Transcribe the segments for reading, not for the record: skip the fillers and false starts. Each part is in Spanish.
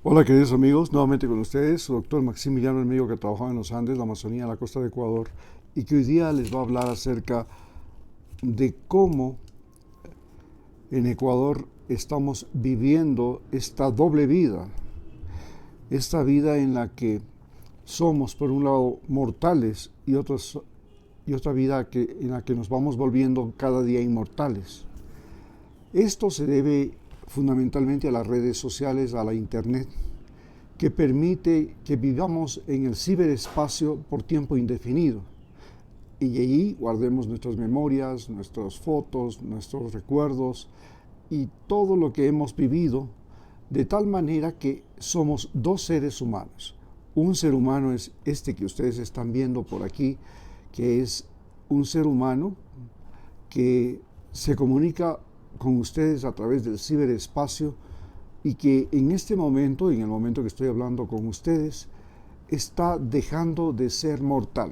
Hola queridos amigos, nuevamente con ustedes, su doctor Maximiliano, amigo que trabajaba en los Andes, la Amazonía, en la costa de Ecuador, y que hoy día les va a hablar acerca de cómo en Ecuador estamos viviendo esta doble vida, esta vida en la que somos por un lado mortales y otra vida en la que nos vamos volviendo cada día inmortales. Esto se debe fundamentalmente a las redes sociales, a la internet, que permite que vivamos en el ciberespacio por tiempo indefinido. Y allí guardemos nuestras memorias, nuestras fotos, nuestros recuerdos y todo lo que hemos vivido, de tal manera que somos dos seres humanos. Un ser humano es este que ustedes están viendo por aquí, que es un ser humano que se comunica con ustedes a través del ciberespacio y que en este momento, en el momento que estoy hablando con ustedes, está dejando de ser mortal.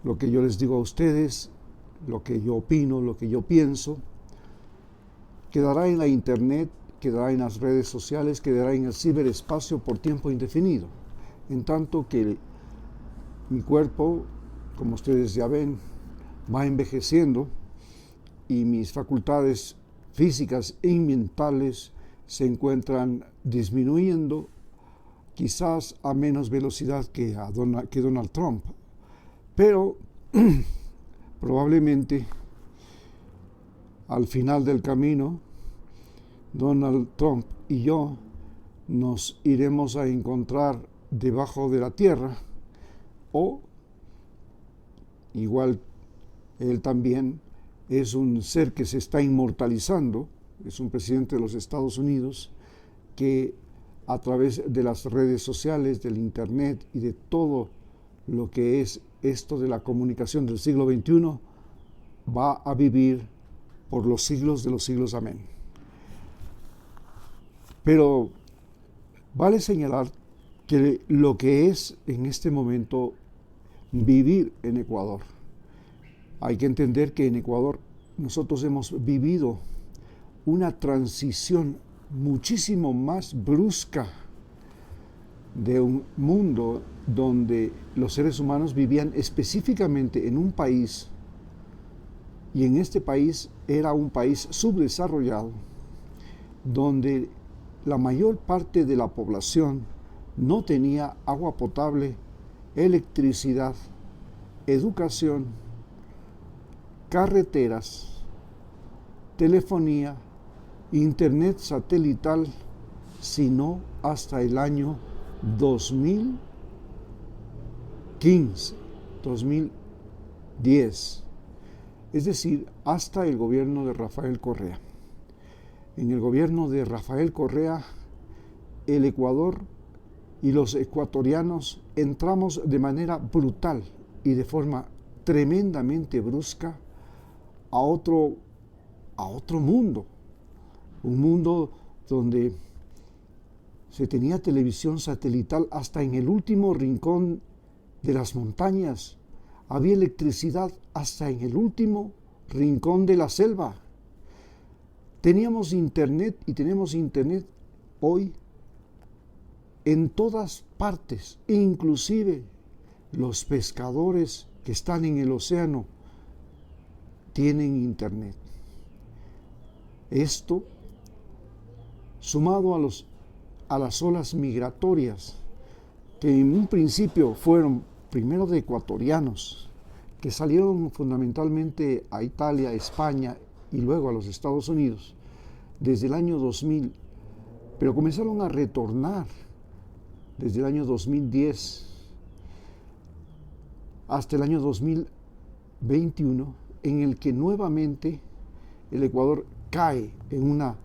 Lo que yo les digo a ustedes, lo que yo opino, lo que yo pienso, quedará en la internet, quedará en las redes sociales, quedará en el ciberespacio por tiempo indefinido. En tanto que mi cuerpo, como ustedes ya ven, va envejeciendo y mis facultades físicas y mentales se encuentran disminuyendo, quizás a menos velocidad que Donald Trump, pero probablemente al final del camino Donald Trump y yo nos iremos a encontrar debajo de la tierra, o igual él también es un ser que se está inmortalizando, es un presidente de los Estados Unidos que a través de las redes sociales, del internet y de todo lo que es esto de la comunicación del siglo XXI, va a vivir por los siglos de los siglos. Amén. Pero vale señalar que lo que es en este momento vivir en Ecuador, hay que entender que en Ecuador nosotros hemos vivido una transición muchísimo más brusca de un mundo donde los seres humanos vivían específicamente en un país, y en este país era un país subdesarrollado, donde la mayor parte de la población no tenía agua potable, electricidad, educación, carreteras, telefonía, internet satelital, sino hasta el año 2015, 2010, es decir, hasta el gobierno de Rafael Correa. En el gobierno de Rafael Correa, el Ecuador y los ecuatorianos entramos de manera brutal y de forma tremendamente brusca a otro mundo, un mundo donde se tenía televisión satelital hasta en el último rincón de las montañas, había electricidad hasta en el último rincón de la selva. Teníamos internet y tenemos internet hoy en todas partes, inclusive los pescadores que están en el océano tienen internet. Esto, sumado a las olas migratorias, que en un principio fueron primero de ecuatorianos, que salieron fundamentalmente a Italia, España y luego a los Estados Unidos desde el año 2000, pero comenzaron a retornar desde el año 2010 hasta el año 2021, en el que nuevamente el Ecuador cae en una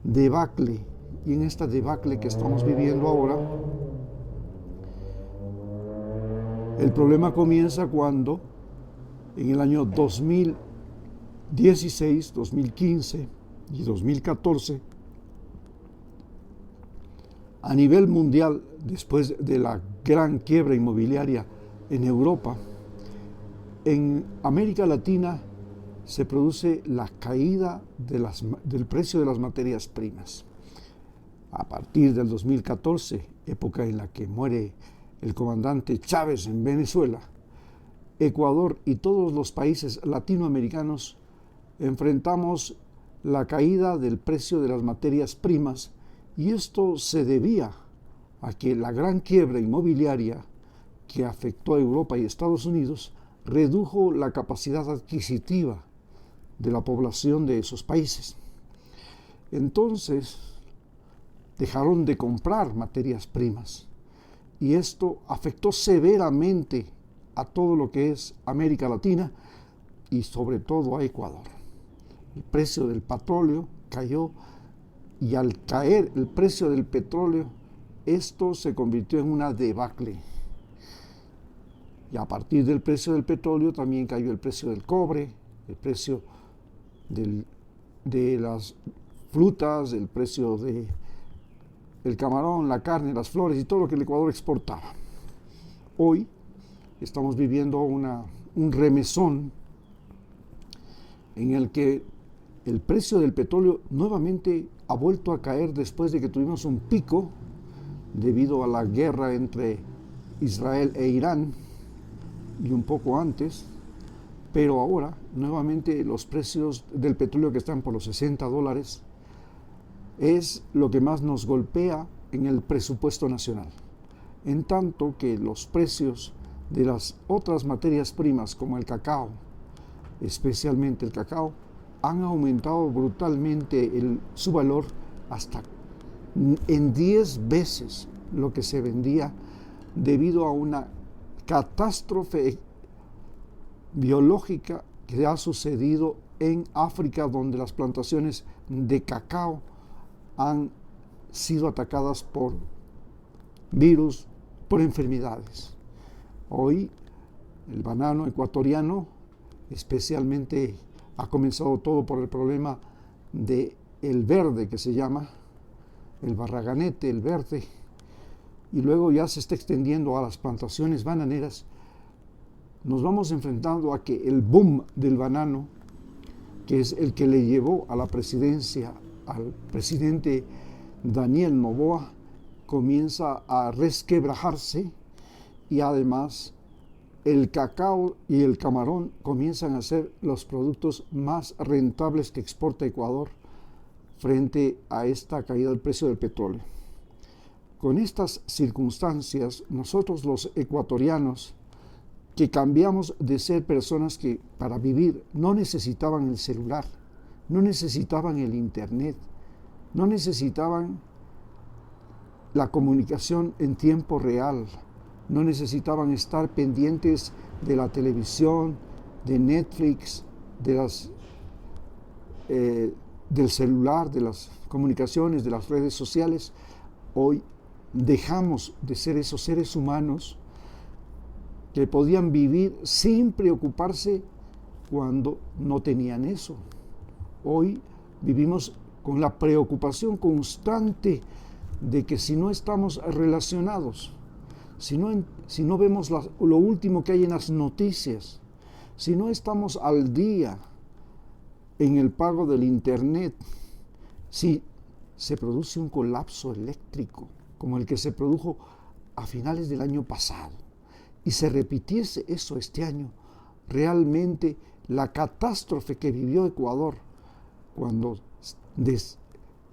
debacle, y en esta debacle que estamos viviendo ahora, el problema comienza cuando en el año 2016, 2015 y 2014, a nivel mundial, después de la gran quiebra inmobiliaria en Europa, en América Latina se produce la caída del precio de las materias primas. A partir del 2014, época en la que muere el comandante Chávez en Venezuela, Ecuador y todos los países latinoamericanos enfrentamos la caída del precio de las materias primas, y esto se debía a que la gran quiebra inmobiliaria que afectó a Europa y Estados Unidos redujo la capacidad adquisitiva de la población de esos países. Entonces, dejaron de comprar materias primas, y esto afectó severamente a todo lo que es América Latina y sobre todo a Ecuador. El precio del petróleo cayó, y al caer el precio del petróleo, esto se convirtió en una debacle. Y a partir del precio del petróleo también cayó el precio del cobre, el precio de las frutas, el precio del camarón, la carne, las flores y todo lo que el Ecuador exportaba. Hoy estamos viviendo un remesón en el que el precio del petróleo nuevamente ha vuelto a caer después de que tuvimos un pico debido a la guerra entre Israel e Irán y un poco antes, pero ahora nuevamente los precios del petróleo que están por los $60 es lo que más nos golpea en el presupuesto nacional, en tanto que los precios de las otras materias primas como el cacao, especialmente el cacao, han aumentado brutalmente su valor hasta en 10 veces lo que se vendía, debido a una catástrofe biológica que ha sucedido en África, donde las plantaciones de cacao han sido atacadas por virus, por enfermedades. Hoy el banano ecuatoriano especialmente ha comenzado todo por el problema del verde, que se llama el barraganete, el verde, y luego ya se está extendiendo a las plantaciones bananeras. Nos vamos enfrentando a que el boom del banano, que es el que le llevó a la presidencia al presidente Daniel Noboa, comienza a resquebrajarse, y además el cacao y el camarón comienzan a ser los productos más rentables que exporta Ecuador frente a esta caída del precio del petróleo. Con estas circunstancias, nosotros los ecuatorianos, que cambiamos de ser personas que para vivir no necesitaban el celular, no necesitaban el internet, no necesitaban la comunicación en tiempo real, no necesitaban estar pendientes de la televisión, de Netflix, del celular, de las comunicaciones, de las redes sociales. Hoy dejamos de ser esos seres humanos que podían vivir sin preocuparse cuando no tenían eso. Hoy vivimos con la preocupación constante de que si no estamos relacionados, si no vemos lo último que hay en las noticias, si no estamos al día en el pago del internet, si se produce un colapso eléctrico como el que se produjo a finales del año pasado, y se repitiese eso este año, realmente la catástrofe que vivió Ecuador cuando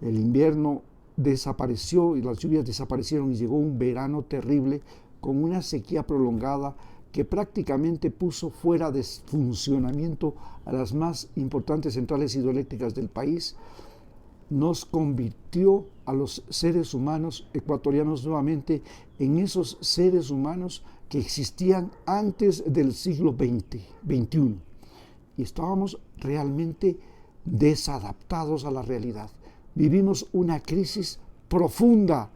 el invierno desapareció y las lluvias desaparecieron y llegó un verano terrible con una sequía prolongada que prácticamente puso fuera de funcionamiento a las más importantes centrales hidroeléctricas del país, nos convirtió a los seres humanos ecuatorianos nuevamente en esos seres humanos que existían antes del siglo XXI, y estábamos realmente desadaptados a la realidad. Vivimos una crisis profunda,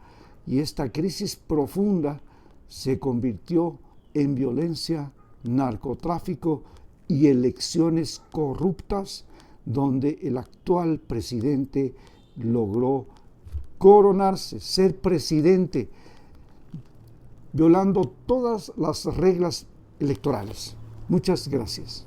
y esta crisis profunda se convirtió en violencia, narcotráfico y elecciones corruptas, donde el actual presidente logró coronarse, ser presidente, violando todas las reglas electorales. Muchas gracias.